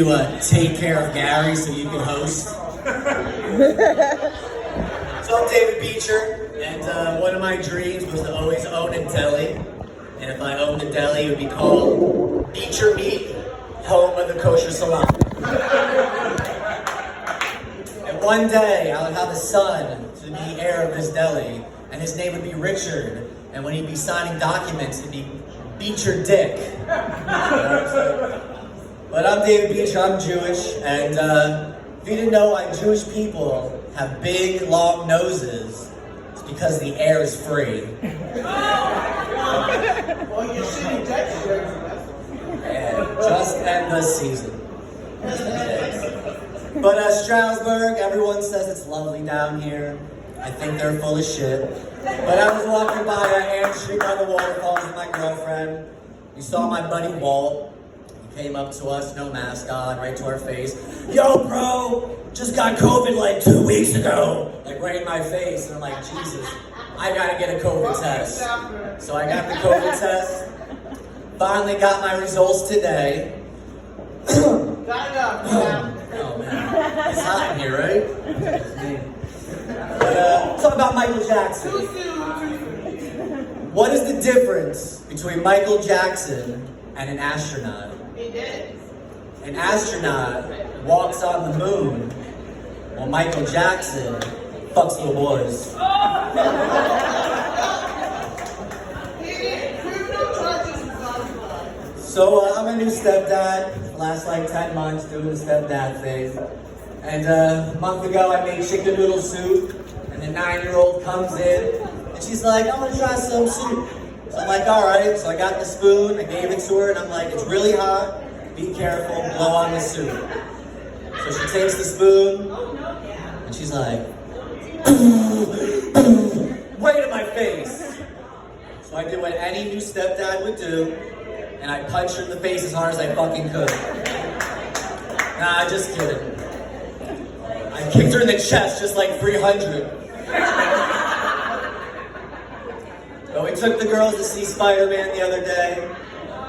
To take care of Gary so you can host. So I'm David Beecher, and one of my dreams was to always own a deli. And if I owned a deli, it would be called Beecher Meat, home of the kosher salami. And one day, I would have a son to be heir of this deli, and his name would be Richard. And when he'd be signing documents, it'd be Beecher Dick. But I'm David Beecher, I'm Jewish, and if you didn't know why Jewish people have big, long noses, it's because the air is free. Well, you're shitty Texas. Yeah, just end the season. But Stroudsburg, everyone says it's lovely down here. I think they're full of shit. But I was walking by Ann Street by the waterfalls with my girlfriend. We saw my buddy Walt. Came up to us, no mask on, right to our face. Yo, bro, just got COVID like 2 weeks ago. Like right in my face. And I'm like, Jesus, I gotta get a COVID test. So I got the COVID test. Finally got my results today. Oh man, it's hot in here, right? But talk about Michael Jackson. What is the difference between Michael Jackson and an astronaut? An astronaut walks on the moon, while Michael Jackson fucks little boys. So I'm a new stepdad. Last like 10 months doing the stepdad thing. And a month ago I made chicken noodle soup, and the 9-year-old comes in, and she's like, I want to try some soup. So I'm like, all right. So I got the spoon, I gave it to her, and I'm like, it's really hot. Be careful, blow on the soup. So she takes the spoon, and she's like, right in my face. So I did what any new stepdad would do, and I punched her in the face as hard as I fucking could. Nah, just kidding. I kicked her in the chest just like 300. But we took the girls to see Spider-Man the other day.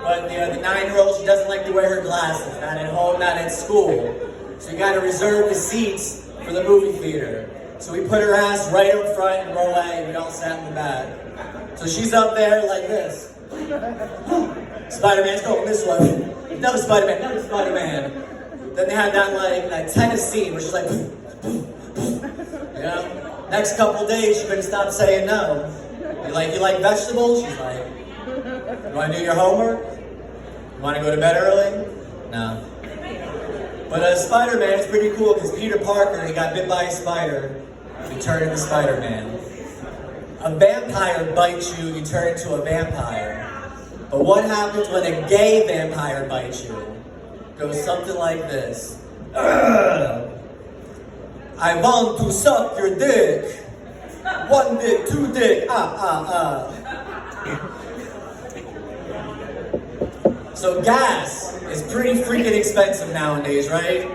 But the 9-year-old, she doesn't like to wear her glasses. Not at home, not at school. So you gotta reserve the seats for the movie theater. So we put her ass right up front in row A, and we all sat in the back. So she's up there like this. Spider-Man's going this way. Another Spider-Man, another Spider-Man. Then they had that tennis scene where she's like, you know? Next couple days, she couldn't stop saying no. You like vegetables? She's like, you want to do your homework? You want to go to bed early? No. But Spider-Man is pretty cool because Peter Parker, he got bit by a spider. He turned into Spider-Man. A vampire bites you, you turn into a vampire. But what happens when a gay vampire bites you? It goes something like this. Ugh. I want to suck your dick. 1 dick, 2 dick, So gas is pretty freaking expensive nowadays, right?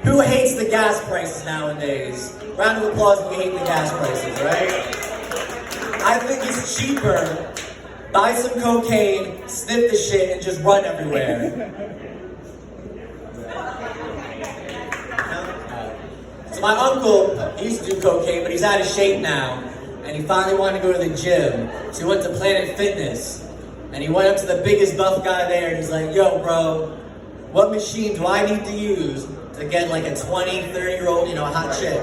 Who hates the gas prices nowadays? Round of applause if you hate the gas prices, right? I think it's cheaper. Buy some cocaine, sniff the shit, and just run everywhere. So my uncle, he used to do cocaine, but he's out of shape now. And he finally wanted to go to the gym. So he went to Planet Fitness. And he went up to the biggest buff guy there, and he's like, yo, bro, what machine do I need to use to get like a 20, 30-year-old, hot chick?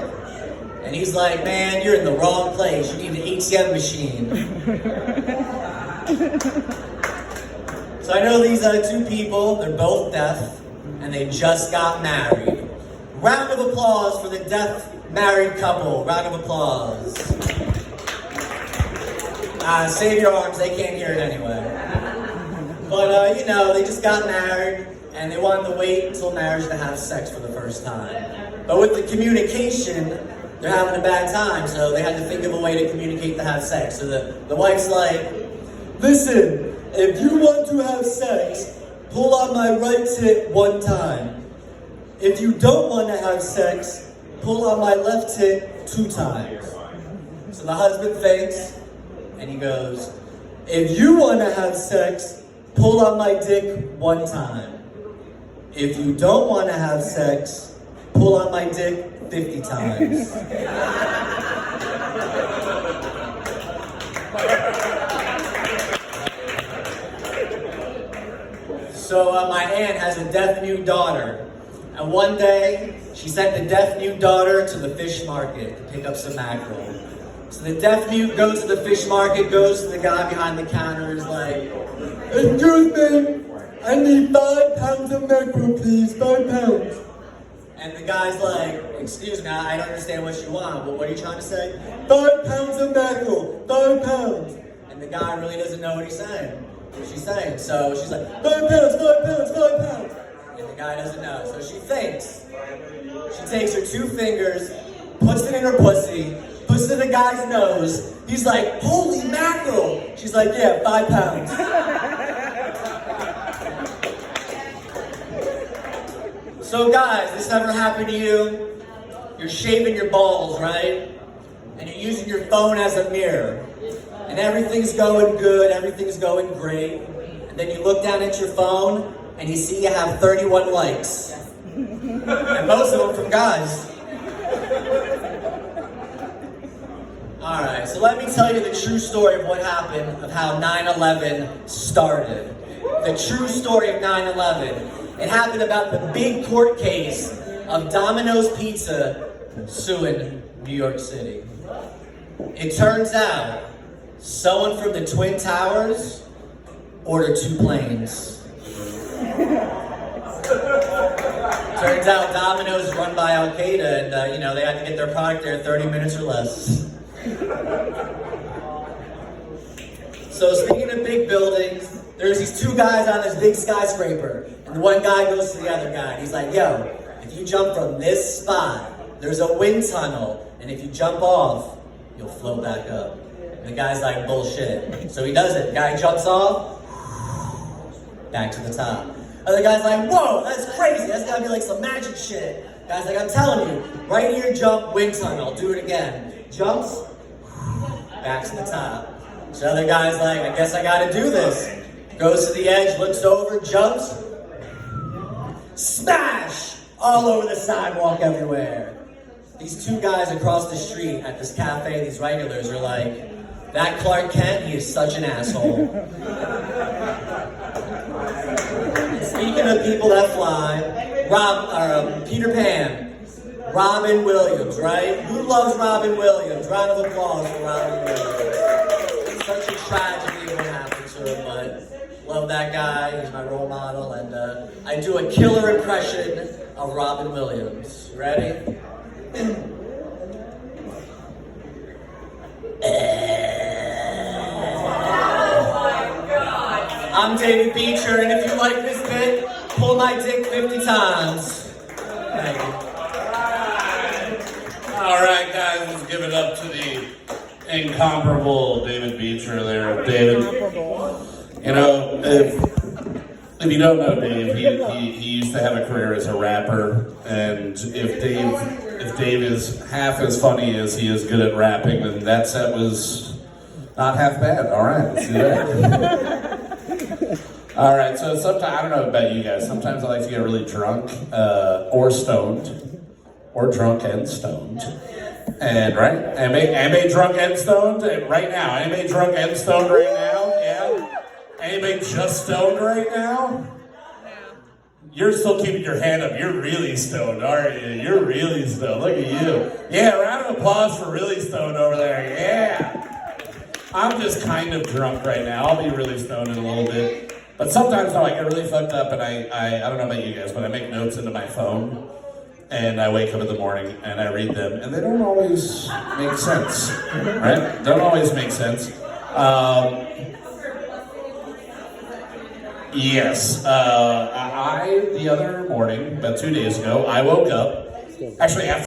And he's like, man, you're in the wrong place. You need an ATM machine. So I know these two people, they're both deaf, and they just got married. Round of applause for the deaf married couple. Round of applause. Save your arms, they can't hear it anyway. But, they just got married, and they wanted to wait until marriage to have sex for the first time. But with the communication, they're having a bad time, so they had to think of a way to communicate to have sex. So the wife's like, listen, if you want to have sex, pull on my right tit 1 time. If you don't want to have sex, pull on my left tit 2 times. So the husband thinks, and he goes, if you want to have sex, pull on my dick 1 time. If you don't want to have sex, pull on my dick 50 times. So my aunt has a deaf-mute daughter. And one day, she sent the deaf-mute daughter to the fish market to pick up some mackerel. So the deaf-mute goes to the fish market, goes to the guy behind the counter, and is like, "Excuse me, I need 5 pounds of mackerel, please, 5 pounds." And the guy's like, "Excuse me, I don't understand what you want. Well, what are you trying to say?" 5 pounds of mackerel, 5 pounds. And the guy really doesn't know what he's saying. What she's saying. So she's like, 5 pounds, 5 pounds, 5 pounds. And the guy doesn't know. So she thinks. She takes her 2 fingers, puts it in her pussy, puts it in the guy's nose. He's like, "Holy mackerel." She's like, "Yeah, 5 pounds." So guys, this ever happened to you? You're shaving your balls, right? And you're using your phone as a mirror. And everything's going good, everything's going great. And then you look down at your phone and you see you have 31 likes. And most of them from guys. Alright, so let me tell you the true story of what happened, of how 9/11 started. The true story of 9/11. It happened about the big court case of Domino's Pizza suing New York City. It turns out someone from the Twin Towers ordered 2 planes. Turns out Domino's is run by Al Qaeda, and they had to get their product there in 30 minutes or less. So speaking of big buildings, there's these 2 guys on this big skyscraper, and the one guy goes to the other guy, and he's like, "Yo, if you jump from this spot, there's a wind tunnel, and if you jump off, you'll float back up." And the guy's like, "Bullshit." So he does it. The guy jumps off, back to the top. Other guy's like, "Whoa, that's crazy. That's gotta be like some magic shit." Guy's like, "I'm telling you, right here, jump, wind tunnel. Do it again." Jumps, back to the top. So the other guy's like, "I guess I gotta do this." Goes to the edge, looks over, jumps, smash! All over the sidewalk everywhere. These 2 guys across the street at this cafe, these regulars, are like, "That Clark Kent, he is such an asshole." Speaking of people that fly, Peter Pan, Robin Williams, right? Who loves Robin Williams? Round of applause for Robin Williams. It's such a tragedy what happened to him, but love that guy. He's my role model, and I do a killer impression of Robin Williams. Ready? I'm David Beecher, and if you like this bit, pull my dick 50 times. Thank you. All right, guys, let's give it up to the incomparable David Beecher there. David, if you don't know Dave, he used to have a career as a rapper, and if Dave is half as funny as he is good at rapping, then that set was not half bad. All right, let's do that. All right, so sometimes, I don't know about you guys, sometimes I like to get really drunk or stoned, or drunk and stoned. And right, anybody drunk and stoned right now? Anybody drunk and stoned right now? Yeah. Anybody just stoned right now? You're still keeping your hand up. You're really stoned, aren't you? You're really stoned. Look at you. Yeah, round of applause for really stoned over there. Yeah. I'm just kind of drunk right now. I'll be really stoned in a little bit. But sometimes, no, I get really fucked up, and I don't know about you guys, but I make notes into my phone, and I wake up in the morning, and I read them, and they don't always make sense, right? Don't always make sense. Yes, the other morning, about 2 days ago, I woke up, actually after